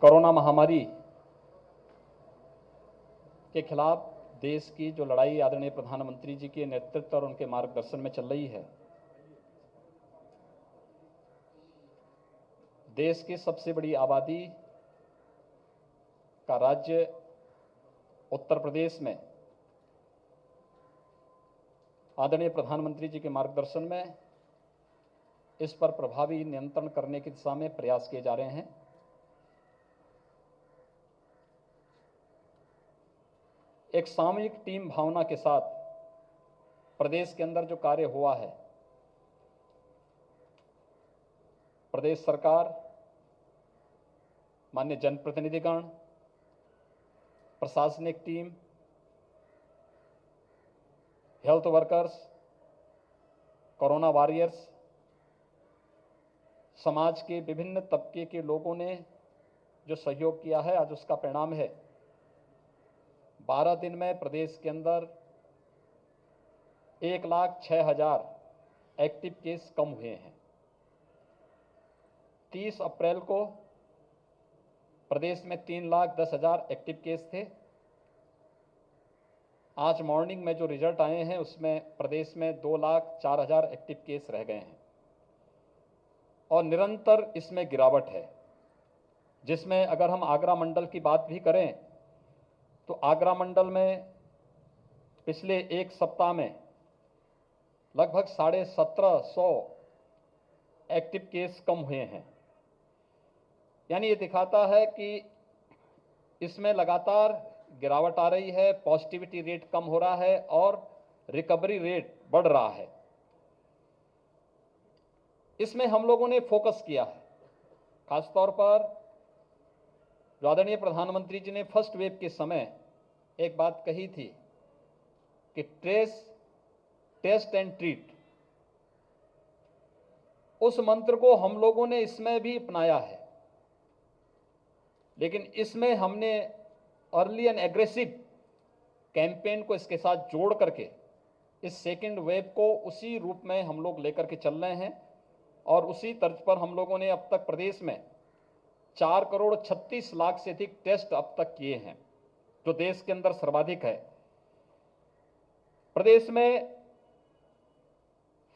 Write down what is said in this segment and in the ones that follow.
Corona महामारी के खिलाफ देश की जो लड़ाई आदरणीय प्रधानमंत्री जी के नेतृत्व और उनके मार्गदर्शन में चल रही है, देश की सबसे बड़ी आबादी का राज्य उत्तर प्रदेश में आदरणीय प्रधानमंत्री जी के मार्गदर्शन में इस पर प्रभावी नियंत्रण करने की दिशा में प्रयास किए जा रहे हैं। एक सामूहिक टीम भावना के साथ प्रदेश के अंदर जो कार्य हुआ है, प्रदेश सरकार, माननीय जनप्रतिनिधिगण, प्रशासनिक team, health workers, corona warriors, समाज के विभिन्न तबके के लोगों ने जो सहयोग किया है, आज उसका परिणाम है 12 दिन में प्रदेश के अंदर 1,06,000 एक्टिव केस कम हुए हैं। 30 अप्रैल को प्रदेश में 3,10,000 एक्टिव केस थे। आज मॉर्निंग में जो रिजल्ट आए हैं उसमें प्रदेश में 2,04,000 एक्टिव केस रह गए हैं और निरंतर इसमें गिरावट है, जिसमें अगर हम आगरा मंडल की बात भी करें तो आगरा मंडल में पिछले एक सप्ताह में लगभग 1,750 एक्टिव केस कम हुए हैं। यानी ये दिखाता है कि इसमें लगातार गिरावट आ रही है, पॉजिटिविटी रेट कम हो रहा है और रिकवरी रेट बढ़ रहा है। इसमें हम लोगों ने फोकस किया है, खासतौर पर जो आदरणीय प्रधानमंत्री जी ने फर्स्ट वेव के समय एक बात कही थी कि ट्रेस, टेस्ट एंड ट्रीट, उस मंत्र को हम लोगों ने इसमें भी अपनाया है। लेकिन इसमें हमने अर्ली एंड एग्रेसिव कैंपेन को इसके साथ जोड़ करके इस सेकेंड वेव को उसी रूप में हम लोग लेकर के चल रहे हैं और उसी तर्ज पर हम लोगों ने अब तक प्रदेश में 4,36,00,000 से अधिक टेस्ट अब तक किए हैं, जो देश के अंदर सर्वाधिक है। प्रदेश में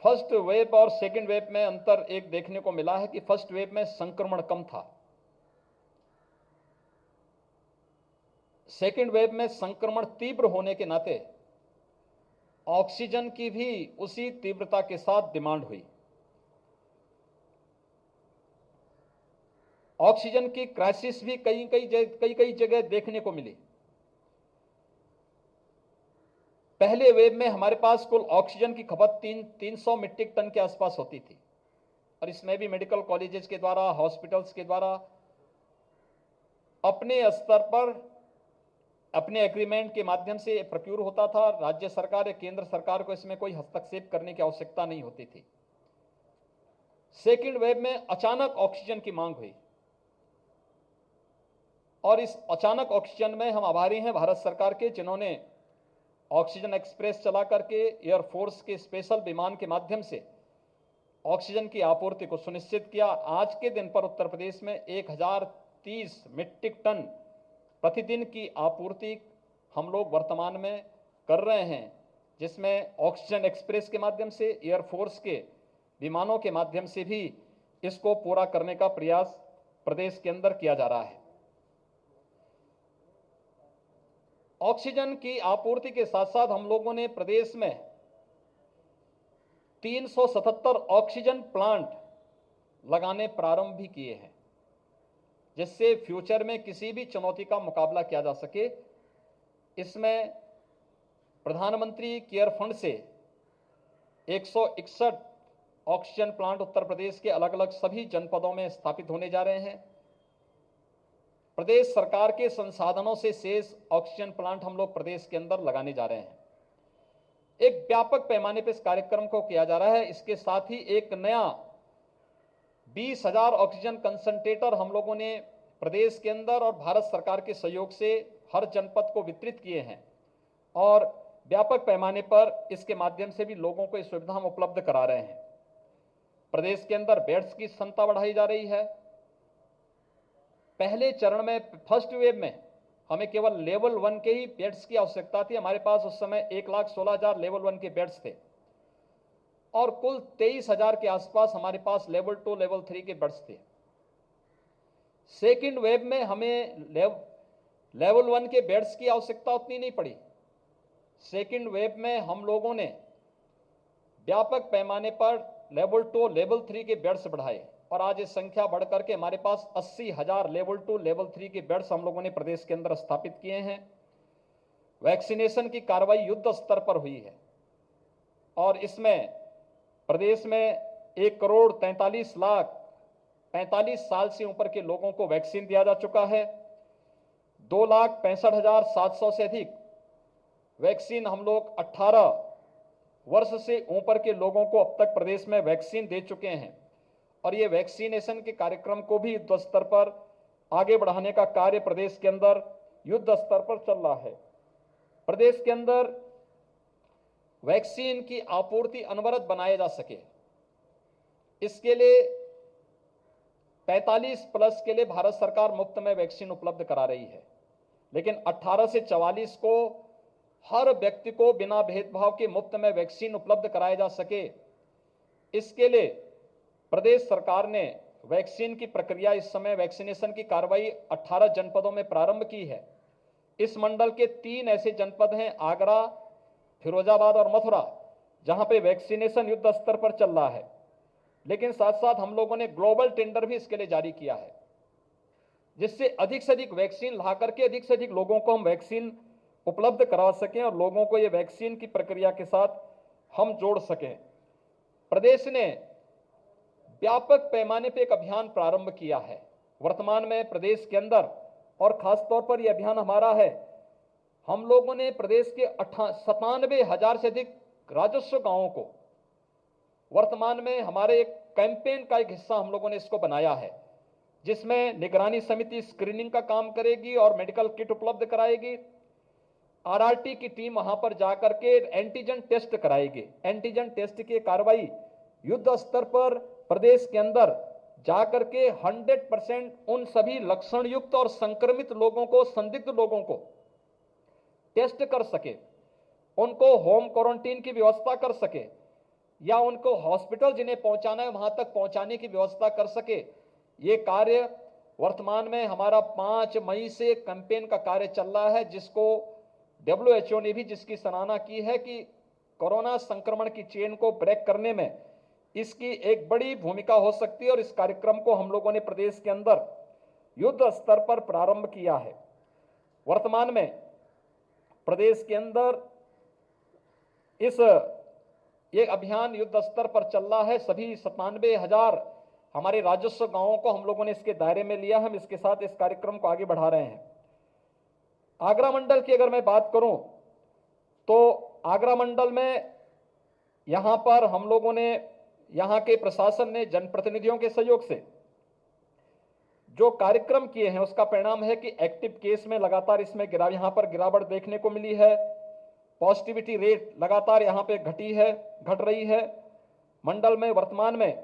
फर्स्ट वेव और सेकेंड वेव में अंतर एक देखने को मिला है कि फर्स्ट वेव में संक्रमण कम था, सेकेंड वेव में संक्रमण तीव्र होने के नाते ऑक्सीजन की भी उसी तीव्रता के साथ डिमांड हुई। ऑक्सीजन की क्राइसिस भी कई जगह देखने को मिली। पहले वेव में हमारे पास कुल ऑक्सीजन की खपत 300 मीट्रिक टन के आसपास होती थी और इसमें भी मेडिकल कॉलेजेस के द्वारा, हॉस्पिटल्स के द्वारा अपने स्तर पर अपने एग्रीमेंट के माध्यम से प्रोक्यूर होता था। राज्य सरकार या केंद्र सरकार को इसमें कोई हस्तक्षेप करने की आवश्यकता नहीं होती थी। सेकेंड वेव में अचानक ऑक्सीजन की मांग हुई और इस अचानक ऑक्सीजन में हम आभारी हैं भारत सरकार के, जिन्होंने ऑक्सीजन एक्सप्रेस चला करके एयरफोर्स के स्पेशल विमान के माध्यम से ऑक्सीजन की आपूर्ति को सुनिश्चित किया। आज के दिन पर उत्तर प्रदेश में 1,030 मीट्रिक टन प्रतिदिन की आपूर्ति हम लोग वर्तमान में कर रहे हैं, जिसमें ऑक्सीजन एक्सप्रेस के माध्यम से, एयरफोर्स के विमानों के माध्यम से भी इसको पूरा करने का प्रयास प्रदेश के अंदर किया जा रहा है। ऑक्सीजन की आपूर्ति के साथ साथ हम लोगों ने प्रदेश में 377 ऑक्सीजन प्लांट लगाने प्रारंभ भी किए हैं, जिससे फ्यूचर में किसी भी चुनौती का मुकाबला किया जा सके। इसमें प्रधानमंत्री केयर फंड से 161 ऑक्सीजन प्लांट उत्तर प्रदेश के अलग अलग सभी जनपदों में स्थापित होने जा रहे हैं। प्रदेश सरकार के संसाधनों से शेष ऑक्सीजन प्लांट हम लोग प्रदेश के अंदर लगाने जा रहे हैं। एक व्यापक पैमाने पर इस कार्यक्रम को किया जा रहा है। इसके साथ ही एक नया 20,000 ऑक्सीजन कंसंट्रेटर हम लोगों ने प्रदेश के अंदर और भारत सरकार के सहयोग से हर जनपद को वितरित किए हैं और व्यापक पैमाने पर इसके माध्यम से भी लोगों को इस सुविधा हम उपलब्ध करा रहे हैं। प्रदेश के अंदर बेड्स की क्षमता बढ़ाई जा रही है। पहले चरण में फर्स्ट वेव में हमें केवल लेवल 1 के ही बेड्स की आवश्यकता थी। हमारे पास उस समय 1,16,000 लेवल 1 के बेड्स थे और कुल 23,000 के आसपास हमारे पास लेवल 2 लेवल 3 के बेड्स थे। सेकेंड वेव में हमें लेवल 1 के बेड्स की आवश्यकता उतनी नहीं पड़ी। सेकेंड वेव में हम लोगों ने व्यापक पैमाने पर लेवल 2 लेवल 3 के बेड्स बढ़ाए और आज ये संख्या बढ़कर के हमारे पास 80,000 लेवल 2 लेवल 3 के बेड्स हम लोगों ने प्रदेश के अंदर स्थापित किए हैं। वैक्सीनेशन की कार्रवाई युद्ध स्तर पर हुई है और इसमें प्रदेश में 1,43,45 साल से ऊपर के लोगों को वैक्सीन दिया जा चुका है। 2,65,700 से अधिक वैक्सीन हम लोग 18 वर्ष से ऊपर के लोगों को अब तक प्रदेश में वैक्सीन दे चुके हैं और ये वैक्सीनेशन के कार्यक्रम को भी युद्ध स्तर पर आगे बढ़ाने का कार्य प्रदेश के अंदर युद्ध स्तर पर चल रहा है। प्रदेश के अंदर वैक्सीन की आपूर्ति अनवरत बनाए जा सके, इसके लिए 45 प्लस के लिए भारत सरकार मुफ्त में वैक्सीन उपलब्ध करा रही है, लेकिन 18 से 44 को हर व्यक्ति को बिना भेदभाव के मुफ्त में वैक्सीन उपलब्ध कराया जा सके, इसके लिए प्रदेश सरकार ने वैक्सीन की प्रक्रिया इस समय वैक्सीनेशन की कार्रवाई 18 जनपदों में प्रारंभ की है। इस मंडल के 3 ऐसे जनपद हैं, आगरा, फिरोजाबाद और मथुरा, जहां पे वैक्सीनेशन युद्ध स्तर पर चल रहा है। लेकिन साथ साथ हम लोगों ने ग्लोबल टेंडर भी इसके लिए जारी किया है, जिससे अधिक से अधिक वैक्सीन ला करके अधिक से अधिक लोगों को हम वैक्सीन उपलब्ध करा सकें और लोगों को ये वैक्सीन की प्रक्रिया के साथ हम जोड़ सकें। प्रदेश ने व्यापक पैमाने पर एक अभियान प्रारंभ किया है। वर्तमान में प्रदेश के अंदर और खासतौर पर यह अभियान हमारा है, हम लोगों ने प्रदेश के 97,000 से अधिक राजस्व गांवों को वर्तमान में हमारे एक कैंपेन का एक हिस्सा हम लोगों ने इसको बनाया है, जिसमें निगरानी समिति स्क्रीनिंग का काम करेगी और मेडिकल किट उपलब्ध कराएगी। आरआरटी की टीम वहां पर जाकर के एंटीजन टेस्ट कराएगी। एंटीजन टेस्ट की कार्रवाई युद्ध स्तर पर प्रदेश के अंदर जाकर के 100% उन सभी लक्षण युक्त और संक्रमित लोगों को, संदिग्ध लोगों को टेस्ट कर सके, उनको होम क्वारंटीन की व्यवस्था कर सके या उनको हॉस्पिटल जिन्हें पहुंचाना है वहां तक पहुंचाने की व्यवस्था कर सके। ये कार्य वर्तमान में हमारा 5 मई से कैंपेन का कार्य चल रहा है, जिसको WHO ने भी जिसकी सराहना की है कि कोरोना संक्रमण की चेन को ब्रेक करने में इसकी एक बड़ी भूमिका हो सकती है और इस कार्यक्रम को हम लोगों ने प्रदेश के अंदर युद्ध स्तर पर प्रारंभ किया है। वर्तमान में प्रदेश के अंदर ये अभियान युद्ध स्तर पर चल रहा है। सभी 97,000 हमारे राजस्व गांवों को हम लोगों ने इसके दायरे में लिया। हम इसके साथ इस कार्यक्रम को आगे बढ़ा रहे हैं। आगरा मंडल की अगर मैं बात करूं तो आगरा मंडल में यहां पर हम लोगों ने, यहां के प्रशासन ने जनप्रतिनिधियों के सहयोग से जो कार्यक्रम किए हैं उसका परिणाम है कि एक्टिव केस में लगातार इसमें यहां पर गिरावट देखने को मिली है। पॉजिटिविटी रेट लगातार यहां पे घट रही है। मंडल में वर्तमान में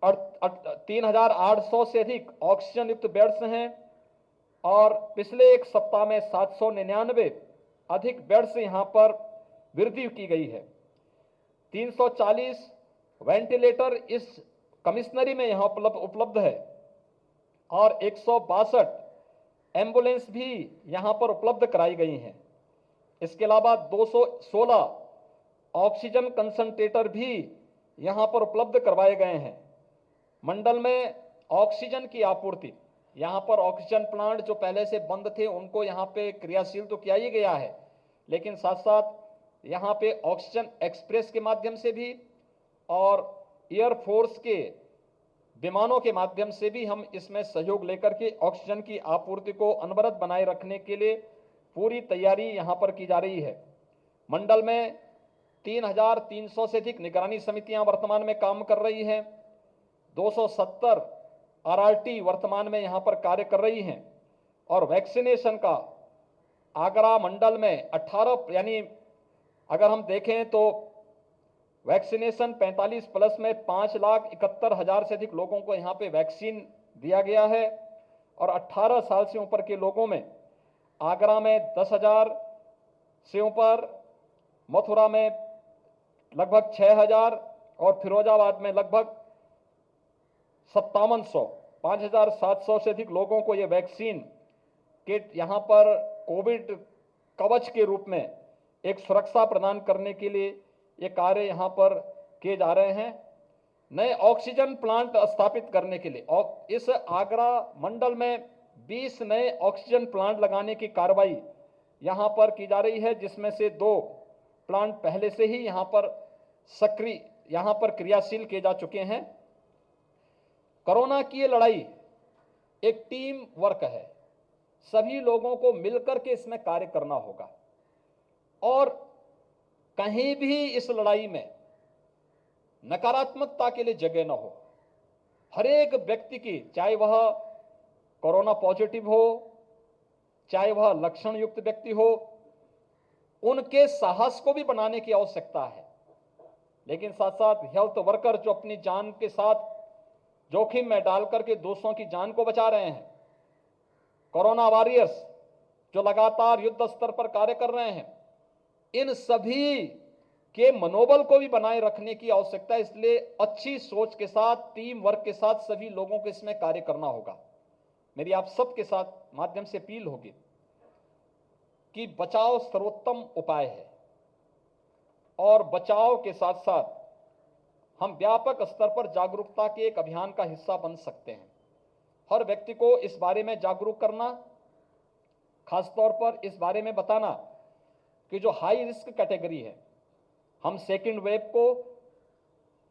3,800 से अधिक ऑक्सीजन युक्त बेड्स हैं और पिछले एक सप्ताह में 799 अधिक बेड्स यहां पर वृद्धि की गई है। 340 वेंटिलेटर इस कमिश्नरी में यहां उपलब्ध है और 162 एम्बुलेंस भी यहां पर उपलब्ध कराई गई हैं। इसके अलावा 216 ऑक्सीजन कंसंट्रेटर भी यहां पर उपलब्ध करवाए गए हैं। मंडल में ऑक्सीजन की आपूर्ति, यहां पर ऑक्सीजन प्लांट जो पहले से बंद थे उनको यहां पे क्रियाशील तो किया ही गया है, लेकिन साथ साथ यहां पे ऑक्सीजन एक्सप्रेस के माध्यम से भी और एयरफोर्स के विमानों के माध्यम से भी हम इसमें सहयोग लेकर के ऑक्सीजन की आपूर्ति को अनवरत बनाए रखने के लिए पूरी तैयारी यहां पर की जा रही है। मंडल में 3,300 से अधिक निगरानी समितियां वर्तमान में काम कर रही हैं। 270 आरआरटी वर्तमान में यहां पर कार्य कर रही हैं और वैक्सीनेशन का आगरा मंडल में 18, यानी अगर हम देखें तो वैक्सीनेशन 45 प्लस में 5,71,000 से अधिक लोगों को यहां पे वैक्सीन दिया गया है और 18 साल से ऊपर के लोगों में आगरा में 10,000 से ऊपर, मथुरा में लगभग 6,000 और फिरोजाबाद में लगभग 5700, 5,700 से अधिक लोगों को ये वैक्सीन के यहाँ पर कोविड कवच के रूप में एक सुरक्षा प्रदान करने के लिए ये कार्य यहाँ पर किए जा रहे हैं। नए ऑक्सीजन प्लांट स्थापित करने के लिए और इस आगरा मंडल में 20 नए ऑक्सीजन प्लांट लगाने की कार्रवाई यहाँ पर की जा रही है, जिसमें से 2 प्लांट पहले से ही यहाँ पर क्रियाशील किए जा चुके हैं। कोरोना की ये लड़ाई एक टीम वर्क है, सभी लोगों को मिलकर के इसमें कार्य करना होगा और कहीं भी इस लड़ाई में नकारात्मकता के लिए जगह न हो। हर एक व्यक्ति की, चाहे वह कोरोना पॉजिटिव हो, चाहे वह लक्षण युक्त व्यक्ति हो, उनके साहस को भी बनाने की आवश्यकता है। लेकिन साथ साथ हेल्थ वर्कर जो अपनी जान के साथ जोखिम में डालकर के दूसरों की जान को बचा रहे हैं, कोरोना वॉरियर्स जो लगातार युद्ध स्तर पर कार्य कर रहे हैं, इन सभी के मनोबल को भी बनाए रखने की आवश्यकता है। इसलिए अच्छी सोच के साथ, टीम वर्क के साथ सभी लोगों को इसमें कार्य करना होगा। मेरी आप सबके साथ माध्यम से अपील होगी कि बचाव सर्वोत्तम उपाय है और बचाव के साथ साथ हम व्यापक स्तर पर जागरूकता के एक अभियान का हिस्सा बन सकते हैं। हर व्यक्ति को इस बारे में जागरूक करना, खासतौर पर इस बारे में बताना कि जो हाई रिस्क कैटेगरी है, हम सेकेंड वेव को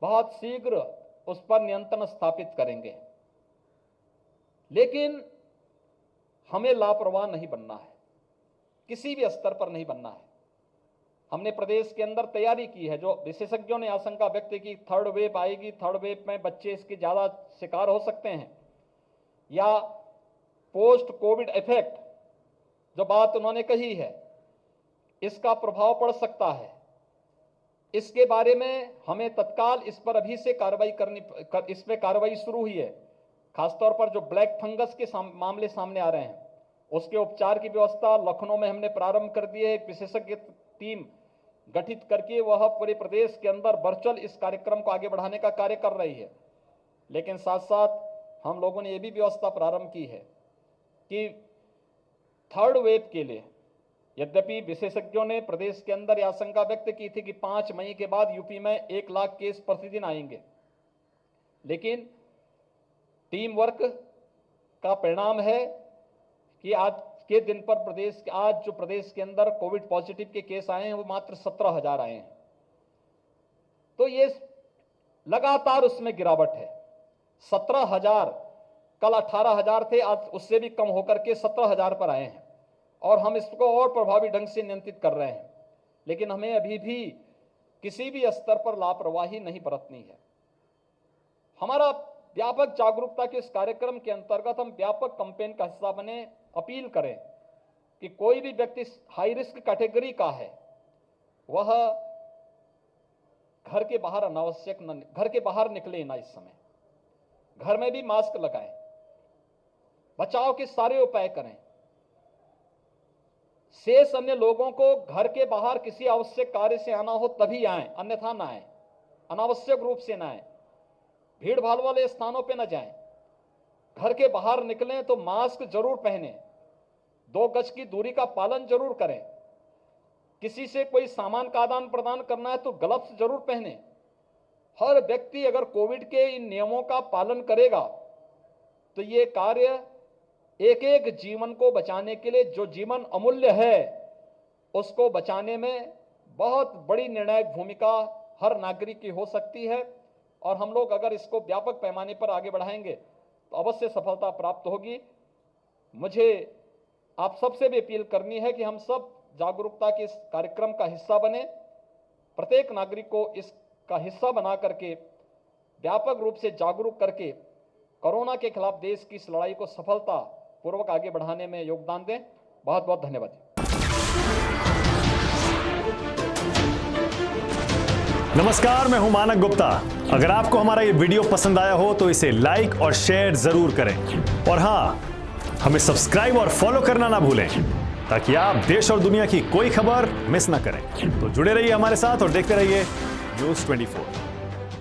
बहुत शीघ्र उस पर नियंत्रण स्थापित करेंगे, लेकिन हमें लापरवाह नहीं बनना है, किसी भी स्तर पर नहीं बनना है। हमने प्रदेश के अंदर तैयारी की है। जो विशेषज्ञों ने आशंका व्यक्त की थर्ड वेव आएगी, थर्ड वेव में बच्चे इसके ज्यादा शिकार हो सकते हैं या पोस्ट कोविड इफेक्ट, जो बात उन्होंने कही है, इसका प्रभाव पड़ सकता है। इसके बारे में हमें तत्काल इस पर अभी से इसमें कार्रवाई शुरू हुई है। खासतौर पर जो ब्लैक फंगस के मामले सामने आ रहे हैं, उसके उपचार की व्यवस्था लखनऊ में हमने प्रारंभ कर दी है। एक विशेषज्ञ टीम गठित करके वह पूरे प्रदेश के अंदर वर्चुअल इस कार्यक्रम को आगे बढ़ाने का कार्य कर रही है। लेकिन साथ साथ हम लोगों ने यह भी व्यवस्था प्रारंभ की है कि थर्ड वेव के लिए, यद्यपि विशेषज्ञों ने प्रदेश के अंदर यह आशंका व्यक्त की थी कि 5 मई के बाद यूपी में 1 लाख केस प्रतिदिन आएंगे, लेकिन टीम वर्क का परिणाम है कि आज के दिन पर आज जो प्रदेश के अंदर कोविड पॉजिटिव के केस आए हैं वो मात्र 17,000 आए हैं। तो ये लगातार उसमें गिरावट है। 17,000, कल 18,000 थे, आज उससे भी कम होकर के 17,000 पर आए हैं और हम इसको और प्रभावी ढंग से नियंत्रित कर रहे हैं। लेकिन हमें अभी भी किसी भी स्तर पर लापरवाही नहीं बरतनी है। हमारा व्यापक जागरूकता के इस कार्यक्रम के अंतर्गत हम व्यापक कैंपेन का हिस्सा बने, अपील करें कि कोई भी व्यक्ति हाई रिस्क कैटेगरी का है वह घर के बाहर निकले ना। इस समय घर में भी मास्क लगाएं, बचाव के सारे उपाय करें। शेष अन्य लोगों को घर के बाहर किसी आवश्यक कार्य से आना हो तभी आएं, अन्यथा ना आएं, अनावश्यक रूप से ना आएं, भीड़ भाड़ वाले स्थानों पे न जाएं। घर के बाहर निकलें तो मास्क जरूर पहनें, 2 गज की दूरी का पालन जरूर करें। किसी से कोई सामान का आदान प्रदान करना है तो ग्लव्स जरूर पहनें। हर व्यक्ति अगर कोविड के इन नियमों का पालन करेगा तो ये कार्य एक एक जीवन को बचाने के लिए, जो जीवन अमूल्य है उसको बचाने में बहुत बड़ी निर्णायक भूमिका हर नागरिक की हो सकती है। और हम लोग अगर इसको व्यापक पैमाने पर आगे बढ़ाएंगे तो अवश्य सफलता प्राप्त होगी। मुझे आप सबसे भी अपील करनी है कि हम सब जागरूकता के इस कार्यक्रम का हिस्सा बने, प्रत्येक नागरिक को इसका हिस्सा बना करके व्यापक रूप से जागरूक करके कोरोना के खिलाफ देश की इस लड़ाई को सफलता पूर्वक आगे बढ़ाने में योगदान दें। बहुत बहुत धन्यवाद। नमस्कार, मैं हूं मानक गुप्ता। अगर आपको हमारा ये वीडियो पसंद आया हो तो इसे लाइक और शेयर जरूर करें और हां, हमें सब्सक्राइब और फॉलो करना ना भूलें ताकि आप देश और दुनिया की कोई खबर मिस ना करें। तो जुड़े रहिए हमारे साथ और देखते रहिए News 24।